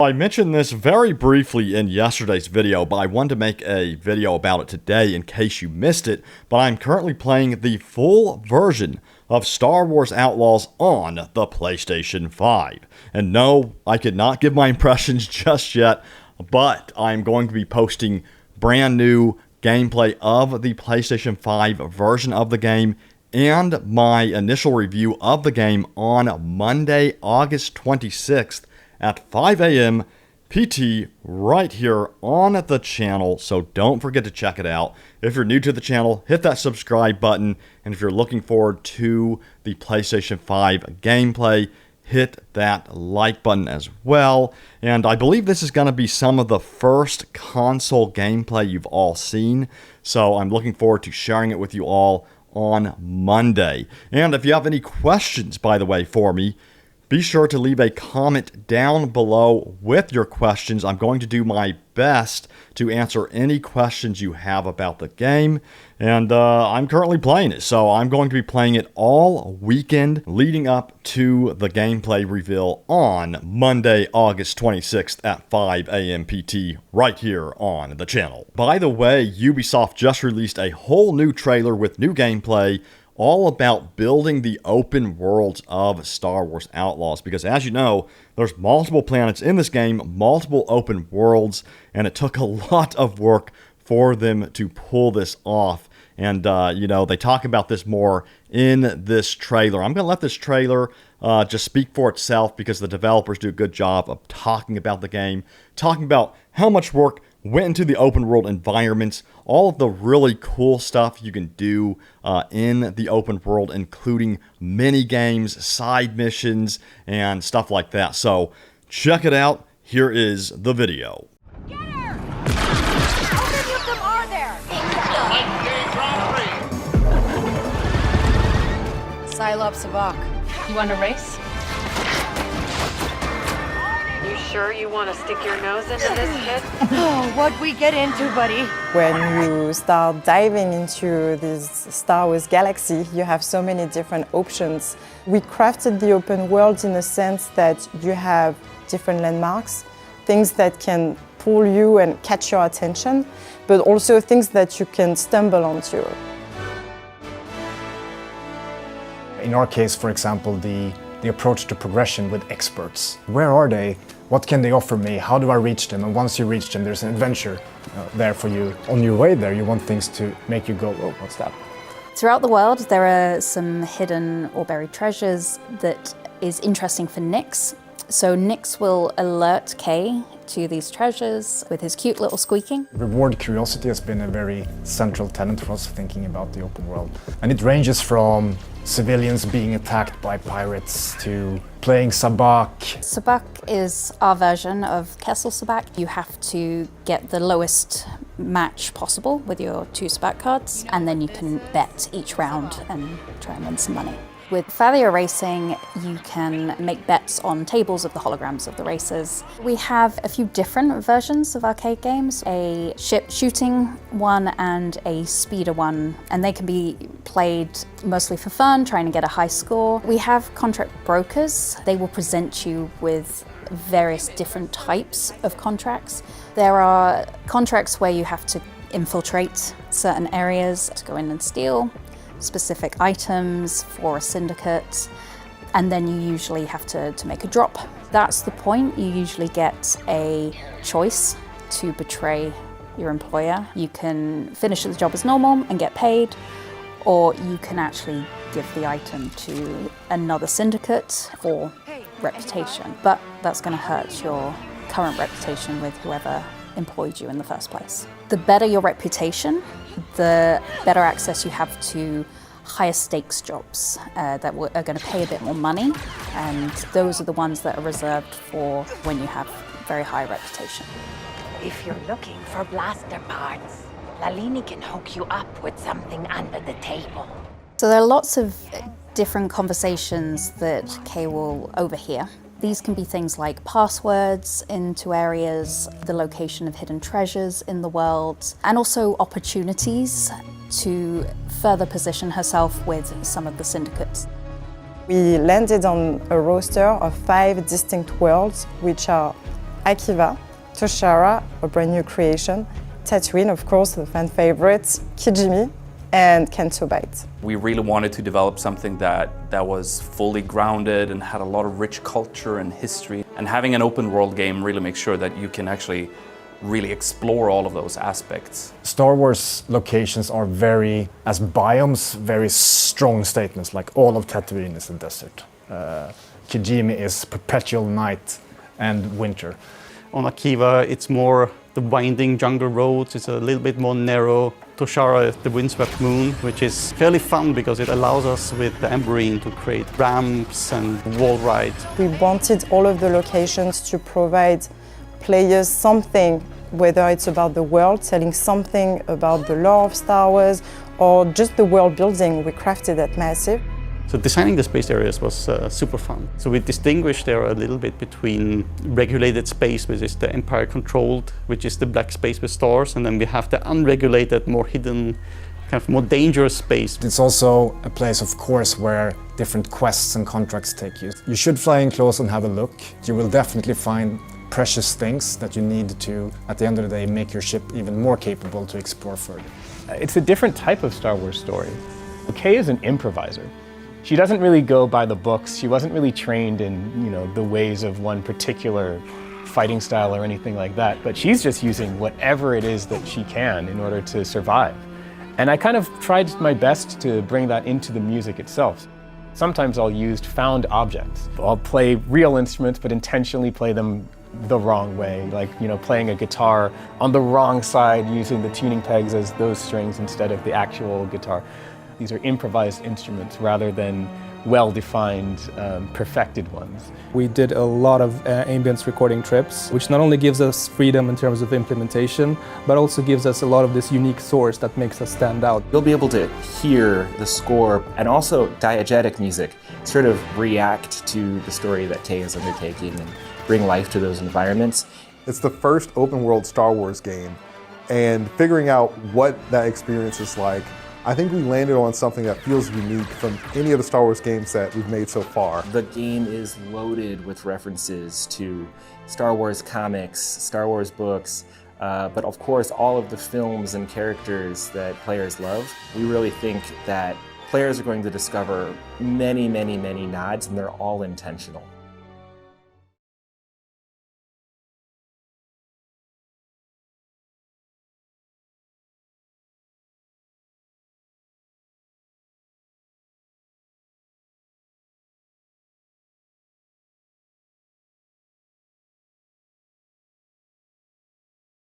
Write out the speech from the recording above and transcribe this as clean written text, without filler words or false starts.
I mentioned this very briefly in yesterday's video, but I wanted to make a video about it today in case you missed it. But I'm currently playing the full version of Star Wars Outlaws on the PlayStation 5. And no, I could not give my impressions just yet, but I'm going to be posting brand new gameplay of the PlayStation 5 version of the game and my initial review of the game on Monday, August 26th. At 5 a.m. PT right here on the channel, so don't forget to check it out. If you're new to the channel, hit that subscribe button, and if you're looking forward to the PlayStation 5 gameplay, hit that like button as well. And I believe this is going to be some of the first console gameplay you've all seen, so I'm looking forward to sharing it with you all on Monday. And if you have any questions, by the way, for me, be sure to leave a comment down below with your questions. I'm going to do my best to answer any questions you have about the game. And I'm currently playing it, so I'm going to be playing it all weekend leading up to the gameplay reveal on Monday, August 26th at 5 a.m. PT right here on the channel. By the way, Ubisoft just released a whole new trailer with new gameplay all about building the open worlds of Star Wars Outlaws, because as you know, there's multiple planets in this game, multiple open worlds, and it took a lot of work for them to pull this off. And, you know, they talk about this more in this trailer. I'm going to let this trailer just speak for itself, because the developers do a good job of talking about the game, talking about how much work went into the open world environments, all of the really cool stuff you can do in the open world, including mini games, side missions, and stuff like that. So check it out. Here is the video. Get her! How many of them are there? Silop Sabak. You want to race? You sure you want to stick your nose into this, kid? Oh, what'd we get into, buddy? When you start diving into this Star Wars galaxy, you have so many different options. We crafted the open world in a sense that you have different landmarks, things that can pull you and catch your attention, but also things that you can stumble onto. In our case, for example, the approach to progression with experts. Where are they? What can they offer me? How do I reach them? And once you reach them, there's an adventure there for you. On your way there, you want things to make you go, oh, what's that? Throughout the world, there are some hidden or buried treasures that is interesting for Nix. So Nix will alert Kay to these treasures with his cute little squeaking. Reward curiosity has been a very central tenet for us thinking about the open world. And it ranges from civilians being attacked by pirates to playing Sabak. Sabak is our version of Kessel Sabak. You have to get the lowest match possible with your 2 Sabak cards, and then you can bet each round and try and win some money. With Thalia Racing, you can make bets on tables of the holograms of the racers. We have a few different versions of arcade games, a ship shooting one and a speeder one, and they can be played mostly for fun, trying to get a high score. We have contract brokers. They will present you with various different types of contracts. There are contracts where you have to infiltrate certain areas to go in and steal specific items for a syndicate, and then you usually have to make a drop. That's the point. You usually get a choice to betray your employer. You can finish the job as normal and get paid, or you can actually give the item to another syndicate for reputation. But that's going to hurt your current reputation with whoever employed you in the first place. The better your reputation, the better access you have to higher stakes jobs that are going to pay a bit more money, and those are the ones that are reserved for when you have very high reputation. If you're looking for blaster parts, Lalini can hook you up with something under the table. So there are lots of different conversations that Kay will overhear. These can be things like passwords into areas, the location of hidden treasures in the world, and also opportunities to further position herself with some of the syndicates. We landed on a roster of 5 distinct worlds, which are Akiva, Toshara, a brand new creation, Tatooine, of course, the fan favorites, Kijimi, and Canto Bight. We really wanted to develop something that was fully grounded and had a lot of rich culture and history. And having an open world game really makes sure that you can actually really explore all of those aspects. Star Wars locations are as biomes, very strong statements, like all of Tatooine is a desert. Kijimi is perpetual night and winter. On Akiva, it's more the winding jungle roads, it's a little bit more narrow. Toshara is the windswept moon, which is fairly fun because it allows us with the Emberine to create ramps and wall rides. We wanted all of the locations to provide players something, whether it's about the world, telling something about the lore of Star Wars, or just the world building. We crafted that massive. So designing the space areas was super fun. So we distinguished there a little bit between regulated space, which is the Empire controlled, which is the black space with stars, and then we have the unregulated, more hidden, kind of more dangerous space. It's also a place, of course, where different quests and contracts take you. You should fly in close and have a look. You will definitely find precious things that you need to, at the end of the day, make your ship even more capable to explore further. It's a different type of Star Wars story. Kay is an improviser. She doesn't really go by the books. She wasn't really trained in, the ways of one particular fighting style or anything like that, but she's just using whatever it is that she can in order to survive. And I kind of tried my best to bring that into the music itself. Sometimes I'll use found objects. I'll play real instruments, but intentionally play them the wrong way, like playing a guitar on the wrong side, using the tuning pegs as those strings instead of the actual guitar. These are improvised instruments rather than well-defined, perfected ones. We did a lot of ambience recording trips, which not only gives us freedom in terms of implementation, but also gives us a lot of this unique source that makes us stand out. You'll be able to hear the score and also diegetic music sort of react to the story that Kay is undertaking and bring life to those environments. It's the first open world Star Wars game, and figuring out what that experience is like, I think we landed on something that feels unique from any of the Star Wars games that we've made so far. The game is loaded with references to Star Wars comics, Star Wars books, but of course all of the films and characters that players love. We really think that players are going to discover many, many, many nods, and they're all intentional.